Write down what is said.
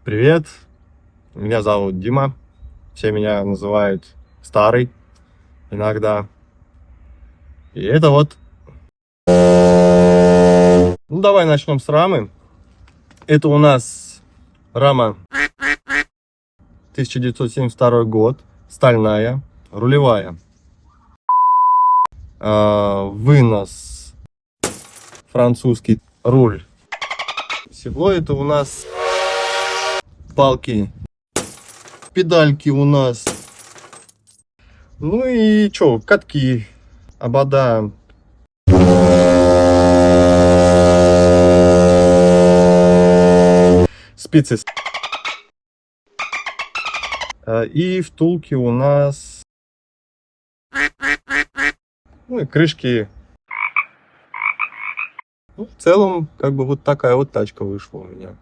Привет, меня зовут Дима, все меня называют Старый иногда. И это вот... Ну, давай начнем с рамы. Это у нас рама 1972 год, стальная, рулевая. Вынос французский, руль. Всего это у нас палки, педальки у нас. Ну и чё, катки, обода. Спицы. И втулки у нас, ну и крышки. Ну, в целом, как бы вот такая вот тачка вышла у меня.